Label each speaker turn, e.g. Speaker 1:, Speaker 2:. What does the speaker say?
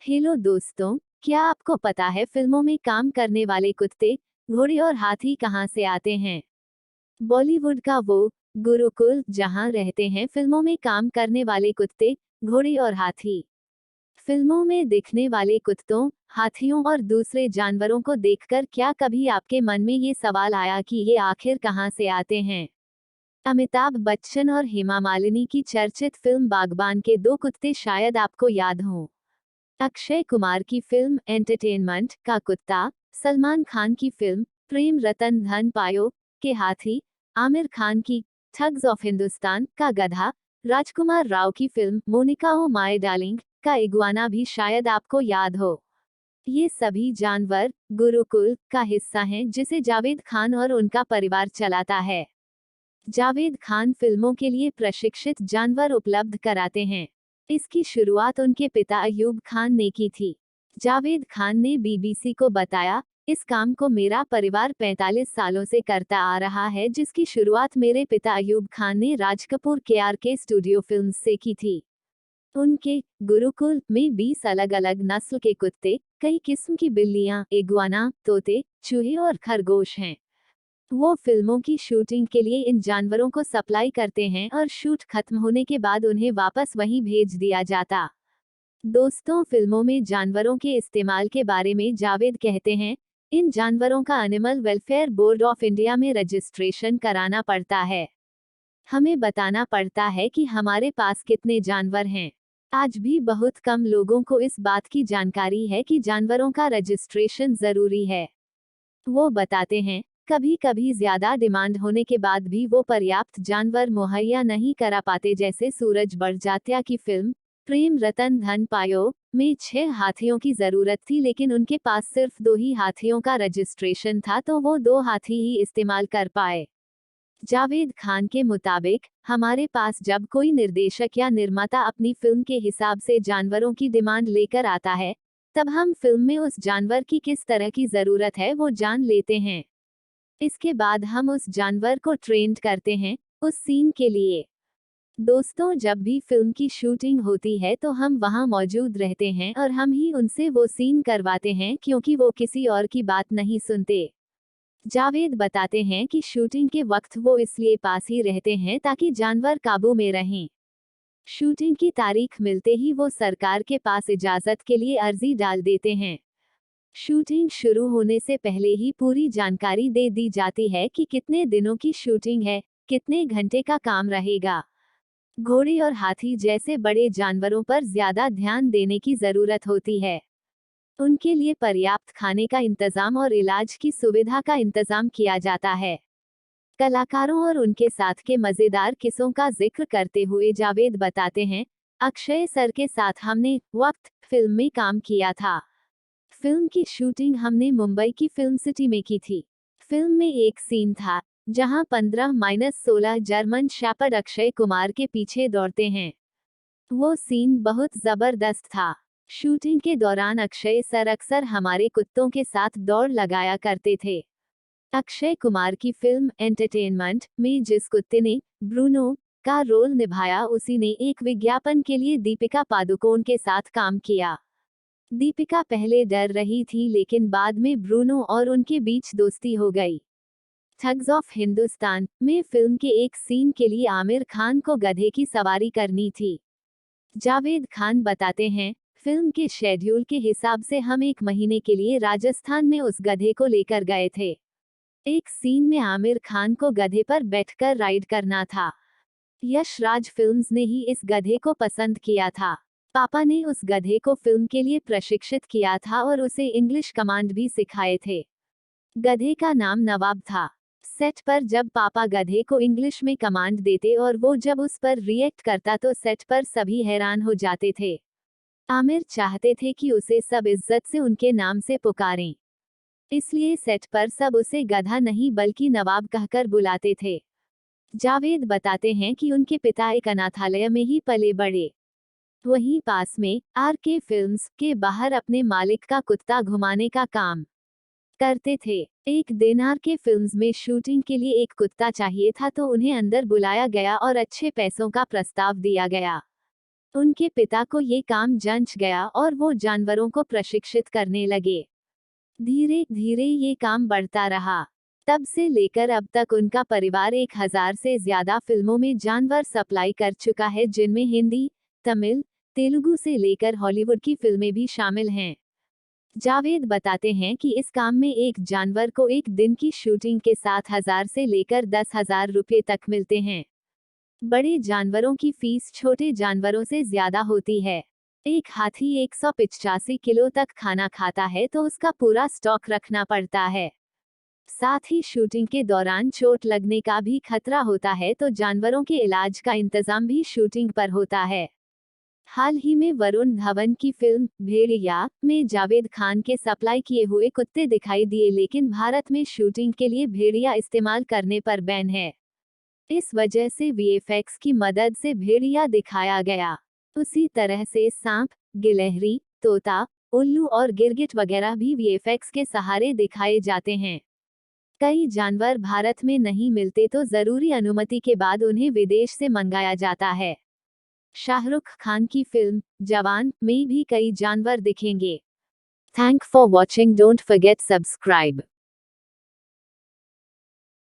Speaker 1: Hello दोस्तों, क्या आपको पता है फिल्मों में काम करने वाले कुत्ते, घोड़े और हाथी कहाँ से आते हैं? बॉलीवुड का वो गुरुकुल जहाँ रहते हैं फिल्मों में काम करने वाले कुत्ते, घोड़े और हाथी। फिल्मों में दिखने वाले कुत्तों, हाथियों और दूसरे जानवरों को देखकर क्या कभी आपके मन में ये सवाल आया कि ये आखिर कहाँ से आते हैं? अमिताभ बच्चन और हेमा मालिनी की चर्चित फिल्म बागबान के दो कुत्ते शायद आपको याद हों। अक्षय कुमार की फिल्म एंटरटेनमेंट का कुत्ता, सलमान खान की फिल्म प्रेम रतन धन पायो के हाथी, आमिर खान की ठग्स ऑफ हिंदुस्तान का गधा, राजकुमार राव की film Monica O my darling का इग्वाना भी शायद आपको याद हो। ये सभी जानवर गुरुकुल का हिस्सा हैं जिसे जावेद खान और उनका परिवार चलाता है। जावेद खान फिल्मों के लिए प्रशिक्षित जानवर उपलब्ध कराते हैं। इसकी शुरुआत उनके पिता अयूब खान ने की थी। जावेद खान ने बीबीसी को बताया, इस काम को मेरा परिवार 45 सालों से करता आ रहा है, जिसकी शुरुआत मेरे पिता अयूब खान ने राज कपूर के स्टूडियो फिल्म्स से की थी। उनके गुरुकुल में 20 अलग अलग नस्ल के कुत्ते, कई किस्म की बिल्लियां, इग्वाना, तोते, चूहे और खरगोश हैं। वो फिल्मों की शूटिंग के लिए इन जानवरों को सप्लाई करते हैं और शूट खत्म होने के बाद उन्हें वापस वहीं भेज दिया जाता। दोस्तों, फिल्मों में जानवरों के इस्तेमाल के बारे में जावेद कहते हैं, इन जानवरों का animal welfare board of India में रजिस्ट्रेशन कराना पड़ता है। हमें बताना पड़ता है कि हमारे पास कितने जानवर हैं। आज भी बहुत कम लोगों को इस बात की जानकारी है कि जानवरों का रजिस्ट्रेशन जरूरी है। वो बताते हैं, कभी कभी ज्यादा डिमांड होने के बाद भी वो पर्याप्त जानवर मुहैया नहीं करा पाते, जैसे सूरज बड़जात्या की फिल्म प्रेम रतन धन पायो में 6 हाथियों की जरूरत थी, लेकिन उनके पास सिर्फ 2 ही हाथियों का रजिस्ट्रेशन था, तो वो 2 हाथी ही इस्तेमाल कर पाए। जावेद खान के मुताबिक, हमारे पास जब कोई निर्देशक या निर्माता अपनी फिल्म के हिसाब से जानवरों की डिमांड लेकर आता है, तब हम फिल्म में उस जानवर की किस तरह की जरूरत है वो जान लेते हैं। इसके बाद हम उस जानवर को ट्रेंड करते हैं उस सीन के लिए। दोस्तों, जब भी फिल्म की शूटिंग होती है तो हम वहां मौजूद रहते हैं और हम ही उनसे वो सीन करवाते हैं, क्योंकि वो किसी और की बात नहीं सुनते। जावेद बताते हैं कि शूटिंग के वक्त वो इसलिए पास ही रहते हैं ताकि जानवर काबू में रहें। शूटिंग की तारीख मिलते ही वो सरकार के पास इजाजत के लिए अर्जी डाल देते हैं। शूटिंग शुरू होने से पहले ही पूरी जानकारी दे दी जाती है कि कितने दिनों की शूटिंग है, कितने घंटे का काम रहेगा। घोड़े और हाथी जैसे बड़े जानवरों पर ज्यादा ध्यान देने की जरूरत होती है। उनके लिए पर्याप्त खाने का इंतजाम और इलाज की सुविधा का इंतजाम किया जाता है। कलाकारों और उनके साथ के मजेदार किस्सों का जिक्र करते हुए जावेद बताते हैं, अक्षय सर के साथ हमने वक्त फिल्म में काम किया था। फिल्म की शूटिंग हमने मुंबई की फिल्म सिटी में की थी। फिल्म में एक सीन था जहां 15-16 जर्मन शेपर्ड अक्षय कुमार के पीछे दौड़ते हैं। वो सीन बहुत जबरदस्त था। शूटिंग के दौरान अक्षय सर अक्सर हमारे कुत्तों के साथ दौड़ लगाया करते थे। अक्षय कुमार की फिल्म एंटरटेनमेंट में जिस कुत्ते ने ब्रूनो का रोल निभाया, उसी ने एक विज्ञापन के लिए दीपिका पादुकोण के साथ काम किया। दीपिका पहले डर रही थी, लेकिन बाद में ब्रूनो और उनके बीच दोस्ती हो गई। ठग्स ऑफ हिंदुस्तान में फिल्म के एक सीन के लिए आमिर खान को गधे की सवारी करनी थी। जावेद खान बताते हैं, फिल्म के शेड्यूल के हिसाब से हम 1 महीने के लिए राजस्थान में उस गधे को लेकर गए थे। एक सीन में आमिर खान को गधे पर बैठकर राइड करना था। यश राज फिल्म्स ने ही इस गधे को पसंद किया था। पापा ने उस गधे को फिल्म के लिए प्रशिक्षित किया था और उसे इंग्लिश कमांड भी सिखाए थे। गधे का नाम नवाब था। सेट पर जब पापा गधे को इंग्लिश में कमांड देते और वो जब उस पर रिएक्ट करता तो सेट पर सभी हैरान हो जाते थे। आमिर चाहते थे कि उसे सब इज्जत से उनके नाम से पुकारें, इसलिए सेट पर सब उसे गधा नहीं बल्कि नवाब कहकर बुलाते थे। जावेद बताते हैं कि उनके पिता एक अनाथालय में ही पले बड़े। वहीं पास में आर.के. फिल्म्स के बाहर अपने मालिक का कुत्ता घुमाने का काम करते थे। एक दिन आर.के. फिल्म्स में शूटिंग के लिए एक कुत्ता चाहिए था, तो उन्हें अंदर बुलाया गया और अच्छे पैसों का प्रस्ताव दिया गया। उनके पिता को ये काम जंच गया और वो जानवरों को प्रशिक्षित करने लगे। धीरे धीरे ये काम बढ़ता रहा। तब से लेकर अब तक उनका परिवार 1000 से ज्यादा फिल्मों में जानवर सप्लाई कर चुका है, जिनमें हिंदी, तमिल, तेलुगु से लेकर हॉलीवुड की फिल्में भी शामिल हैं। जावेद बताते हैं कि इस काम में एक जानवर को एक दिन की शूटिंग के 7,000 से लेकर 10,000 रुपये तक मिलते हैं। बड़े जानवरों की फीस छोटे जानवरों से ज्यादा होती है। एक हाथी 185 किलो तक खाना खाता है तो उसका पूरा स्टॉक रखना पड़ता है। साथ ही शूटिंग के दौरान चोट लगने का भी खतरा होता है, तो जानवरों के इलाज का इंतजाम भी शूटिंग पर होता है। हाल ही में वरुण धवन की फिल्म भेड़िया में जावेद खान के सप्लाई किए हुए कुत्ते दिखाई दिए, लेकिन भारत में शूटिंग के लिए भेड़िया इस्तेमाल करने पर बैन है। इस वजह से वीएफएक्स की मदद से भेड़िया दिखाया गया। उसी तरह से सांप, गिलहरी, तोता, उल्लू और गिरगिट वगैरह भी वीएफएक्स के सहारे दिखाए जाते हैं। कई जानवर भारत में नहीं मिलते तो जरूरी अनुमति के बाद उन्हें विदेश से मंगाया जाता है। शाहरुख खान की फिल्म जवान में भी कई जानवर दिखेंगे। Thank for watching, don't forget subscribe.